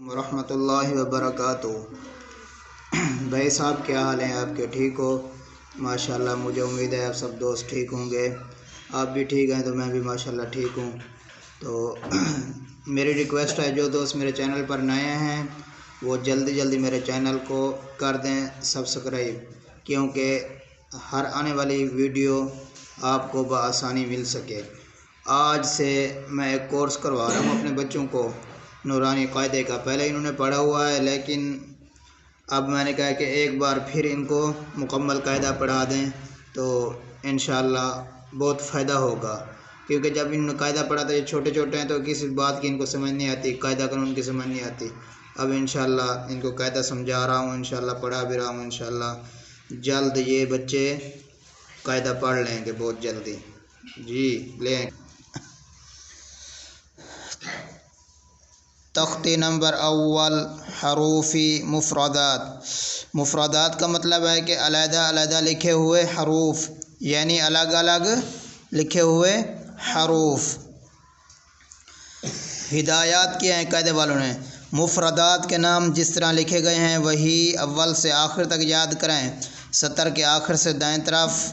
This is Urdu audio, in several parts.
ورحمۃ اللہ وبرکاتہ۔ بھائی صاحب کیا حال ہیں آپ کے؟ ٹھیک ہو؟ ماشاءاللہ مجھے امید ہے آپ سب دوست ٹھیک ہوں گے۔ آپ بھی ٹھیک ہیں تو میں بھی ماشاءاللہ ٹھیک ہوں۔ تو میری ریکویسٹ ہے جو دوست میرے چینل پر نئے ہیں وہ جلدی میرے چینل کو کر دیں سبسکرائب، کیونکہ ہر آنے والی ویڈیو آپ کو بآسانی مل سکے۔ آج سے میں ایک کورس کروا رہا ہوں اپنے بچوں کو نورانی قاعدے کا۔ پہلے انہوں نے پڑھا ہوا ہے، لیکن اب میں نے کہا کہ ایک بار پھر ان کو مکمل قاعدہ پڑھا دیں تو انشاءاللہ بہت فائدہ ہوگا، کیونکہ جب انہوں نے قاعدہ پڑھا تھا، یہ چھوٹے چھوٹے ہیں تو کسی بات کی ان کو سمجھ نہیں آتی، قاعدہ قانون کی سمجھ نہیں آتی۔ اب انشاءاللہ ان کو قاعدہ سمجھا رہا ہوں، انشاءاللہ پڑھا بھی رہا ہوں، انشاءاللہ جلد یہ بچے قاعدہ پڑھ لیں گے بہت جلدی۔ جی لیں۔ تختی نمبر اول، حروفی مفردات۔ مفردات کا مطلب ہے کہ علیحدہ علیحدہ لکھے ہوئے حروف، یعنی الگ الگ لکھے ہوئے حروف۔ ہدایات کیا ہیں قاعدے والوں نے؟ مفردات کے نام جس طرح لکھے گئے ہیں وہی اول سے آخر تک یاد کریں۔ سطر کے آخر سے دائیں طرف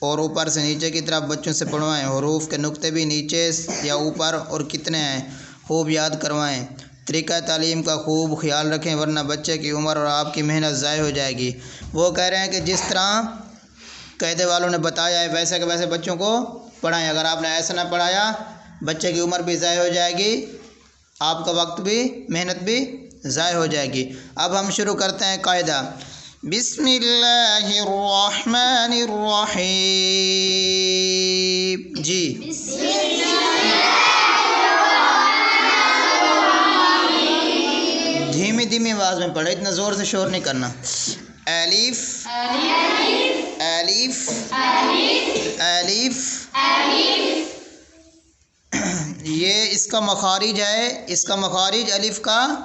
اور اوپر سے نیچے کی طرف بچوں سے پڑھوائیں۔ حروف کے نقطے بھی نیچے یا اوپر اور کتنے ہیں خوب یاد کروائیں۔ طریقہ تعلیم کا خوب خیال رکھیں، ورنہ بچے کی عمر اور آپ کی محنت ضائع ہو جائے گی۔ وہ کہہ رہے ہیں کہ جس طرح قاعدے والوں نے بتایا ہے ویسے کہ ویسے بچوں کو پڑھائیں۔ اگر آپ نے ایسا نہ پڑھایا بچے کی عمر بھی ضائع ہو جائے گی، آپ کا وقت بھی محنت بھی ضائع ہو جائے گی۔ اب ہم شروع کرتے ہیں قاعدہ۔ بسم اللہ الرحمن الرحیم۔ جی دھیمی آواز میں پڑھے، اتنا زور سے شور نہیں کرنا۔ الف الف الف، یہ اس کا مخارج ہے، اس کا مخارج الف کا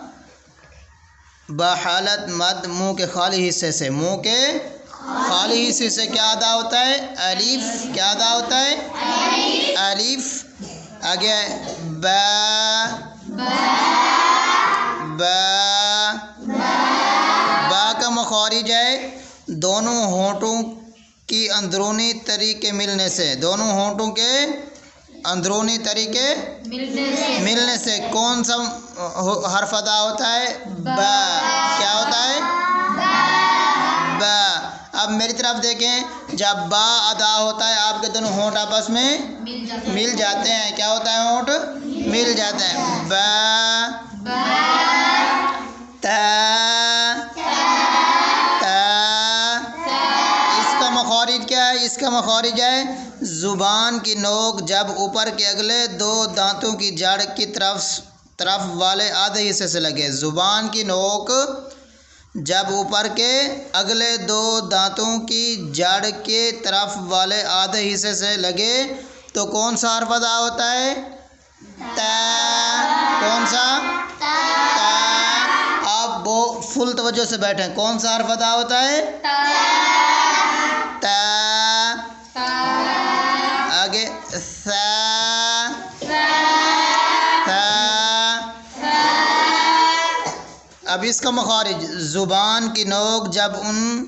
بحالت مد منہ کے خالی حصے سے، منہ کے خالی حصے سے کیا ادا ہوتا ہے؟ الف۔ کیا ادا ہوتا ہے؟ الف۔ آگے با با، با کا مخارج ہے دونوں ہونٹوں کی اندرونی طریقے ملنے سے، دونوں ہونٹوں کے اندرونی طریقے ملنے سے کون سا حرف ادا ہوتا ہے؟ با۔ کیا ہوتا ہے؟ با۔ اب میری طرف دیکھیں، جب با ادا ہوتا ہے آپ کے دونوں ہونٹ آپس میں مل جاتے ہیں۔ کیا ہوتا ہے؟ ہونٹ مل جاتے ہیں۔ با تا تا۔ اس کا مخارج کیا ہے؟ اس کا مخارج ہے زبان کی نوک جب اوپر کے اگلے دو دانتوں کی جڑ کی طرف والے آدھے حصے سے لگے۔ زبان کی نوک جب اوپر کے اگلے دو دانتوں کی جڑ کے طرف والے آدھے حصے سے لگے تو کون سا حرف ادا ہوتا ہے؟ تا۔ کون سا؟ تا۔ آپ فل توجہ سے بیٹھیں، کون سا حرف ادا ہوتا ہے؟ تا۔ آگے ثا ثا۔ اب اس کا مخارج زبان کی نوک جب ان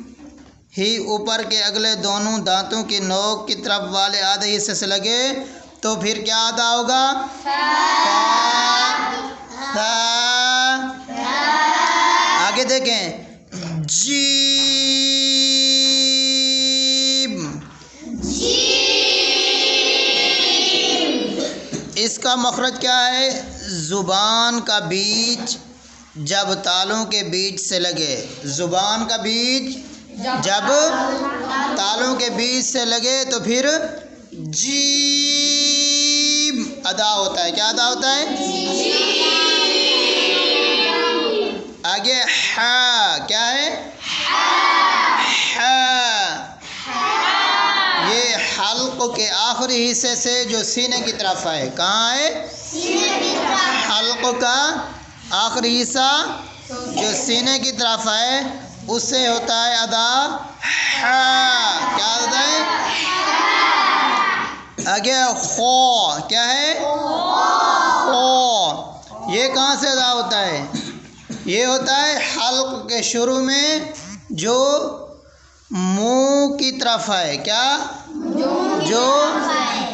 ہی اوپر کے اگلے دونوں دانتوں کی نوک کی طرف والے آدھے حصے سے لگے تو پھر کیا ادا ہوگا؟ ثا۔ آگے دیکھیں جیم۔ اس کا مخرج کیا ہے؟ زبان کا بیچ جب تالوں کے بیچ سے لگے، زبان کا بیچ جب تالوں کے بیچ سے لگے تو پھر جیم ادا ہوتا ہے۔ کیا ادا ہوتا ہے؟ آگے ہا۔ کیا ہے؟ ہا۔ یہ حلق کے آخری حصے سے جو سینے کی طرف ہے، کہاں ہے؟ حلق کا آخری حصہ جو سینے کی طرف ہے اس سے ہوتا ہے ادا ہا۔ کیا ہوتا ہے؟ آگے خو۔ کیا ہے؟ خو۔ یہ کہاں سے ادا ہوتا ہے؟ یہ ہوتا ہے حلق کے شروع میں جو منہ کی طرف ہے، کیا جو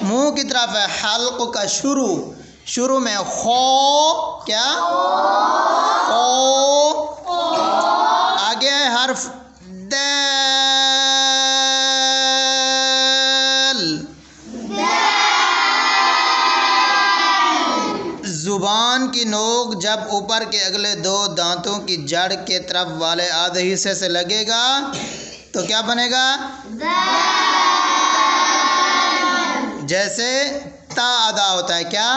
منہ کی طرف ہے، حلق کا شروع میں خو، کیا خو، آگے ہے حرف دال، زبان کی نوک جب اوپر کے اگلے دو دانتوں کی جڑ کے طرف والے آدھے حصے سے لگے گا تو کیا بنے گا؟ جیسے تا ادا ہوتا ہے، کیا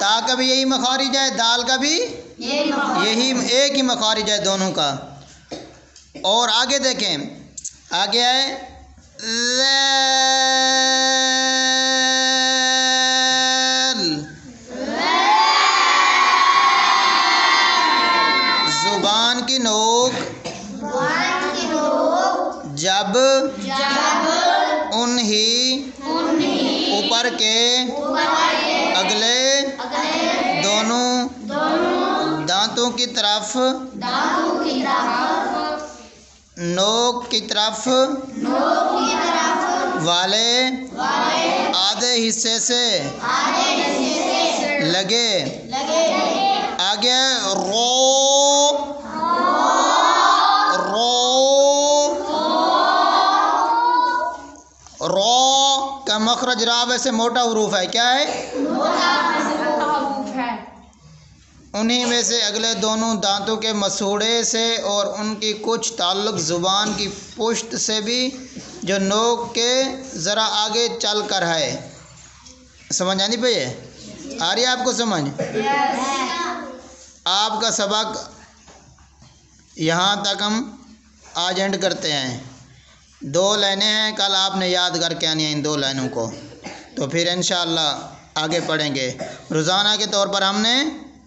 تا کا بھی یہی مخارج ہے، دال کا بھی یہی ایک ہی مخارج ہے دونوں کا۔ اور آگے دیکھیں، آگے ہے ذیل، زبان کی نوک جب انہی اوپر کے اگلے دونوں دانتوں کی طرف نوک کی طرف والے آدھے حصے سے لگے، آگے رو کا مخرج را ویسے موٹا حروف ہے، کیا ہے؟ انہی میں سے اگلے دونوں دانتوں کے مسوڑے سے اور ان کی کچھ تعلق زبان کی پشت سے بھی جو نوک کے ذرا آگے چل کر ہے۔ سمجھ آنی پہ؟ آ رہی ہے آپ کو سمجھ؟ آپ کا سبق یہاں تک ہم آج اینڈ کرتے ہیں۔ 2 لائنیں ہیں، کل آپ نے یاد کر کے آنی ہیں ان 2 لائنوں کو، تو پھر انشاءاللہ آگے پڑھیں گے۔ روزانہ کے طور پر ہم نے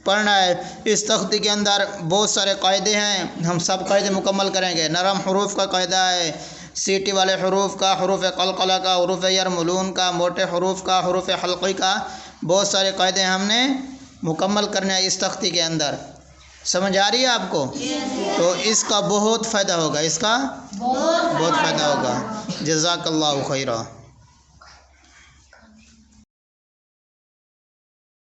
پڑھنا ہے۔ اس تختی کے اندر بہت سارے قاعدے ہیں، ہم سب قاعدے مکمل کریں گے۔ نرم حروف کا قاعدہ ہے، سیٹی والے حروف کا، حروف قلقلہ کا، حروف یرملون کا، موٹے حروف کا، حروف حلقی کا، بہت سارے قاعدے ہم نے مکمل کرنے ہیں اس تختی کے اندر۔ سمجھ آ رہی ہے آپ کو؟ تو اس کا بہت فائدہ ہوگا، اس کا بہت فائدہ ہوگا۔ جزاک اللہ خیرہ۔